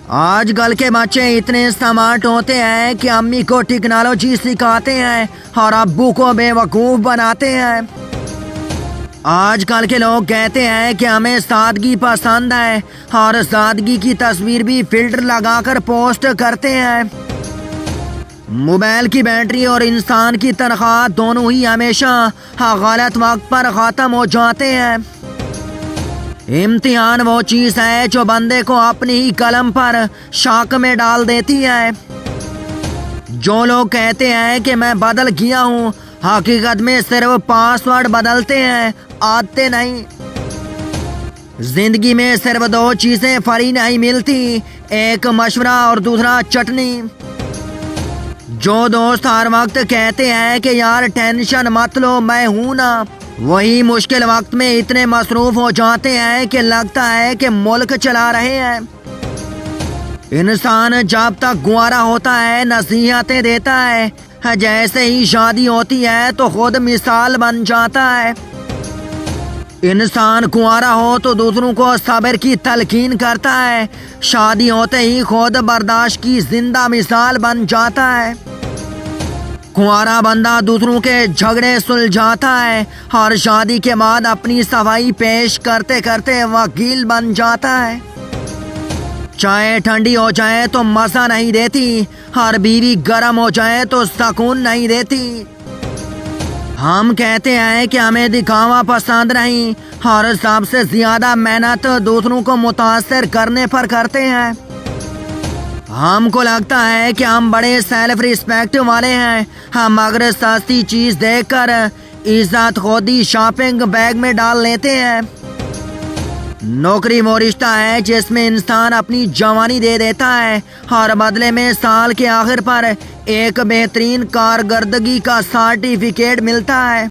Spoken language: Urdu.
آج کل کے بچے اتنے سمارٹ ہوتے ہیں کہ امی کو ٹیکنالوجی سکھاتے ہیں اور ابو کو بے وقوف بناتے ہیں۔ آج کل کے لوگ کہتے ہیں کہ ہمیں سادگی پسند ہے اور سادگی کی تصویر بھی فلٹر لگا کر پوسٹ کرتے ہیں۔ موبائل کی بیٹری اور انسان کی تنخواہ دونوں ہی ہمیشہ غلط وقت پر ختم ہو جاتے ہیں۔ امتحان وہ چیز ہے جو بندے کو اپنی ہی قلم پر شاک میں ڈال دیتی ہے۔ جو لوگ کہتے ہیں کہ میں بدل گیا ہوں، حقیقت میں صرف پاس ورڈ بدلتے ہیں، عادتیں نہیں۔ زندگی میں صرف دو چیزیں فری نہیں ملتی، ایک مشورہ اور دوسرا چٹنی۔ جو دوست ہر وقت کہتے ہیں کہ یار ٹینشن مت لو میں ہوں نا، وہی مشکل وقت میں اتنے مصروف ہو جاتے ہیں کہ لگتا ہے کہ ملک چلا رہے ہیں۔ انسان جب تک گوارا ہوتا ہے نصیحتیں دیتا ہے، جیسے ہی شادی ہوتی ہے تو خود مثال بن جاتا ہے۔ انسان کنوارا ہو تو دوسروں کو صبر کی تلقین کرتا ہے، شادی ہوتے ہی خود برداشت کی زندہ مثال بن جاتا ہے۔ کنوارا بندہ دوسروں کے جھگڑے سلجھاتا ہے اور شادی کے بعد اپنی صفائی پیش کرتے کرتے وکیل بن جاتا ہے۔ چائے ٹھنڈی ہو جائے تو مزہ نہیں دیتی اور بیوی گرم ہو جائے تو سکون نہیں دیتی۔ ہم کہتے ہیں کہ ہمیں دکھاوا پسند نہیں اور سب سے زیادہ محنت دوسروں کو متاثر کرنے پر کرتے ہیں۔ ہم کو لگتا ہے کہ ہم بڑے سیلف ریسپیکٹ والے ہیں، ہم اگر سستی چیز دیکھ کر عزت خود ہی شاپنگ بیگ میں ڈال لیتے ہیں۔ نوکری وہ رشتہ ہے جس میں انسان اپنی جوانی دے دیتا ہے اور بدلے میں سال کے آخر پر ایک بہترین کارکردگی کا سرٹیفکیٹ ملتا ہے۔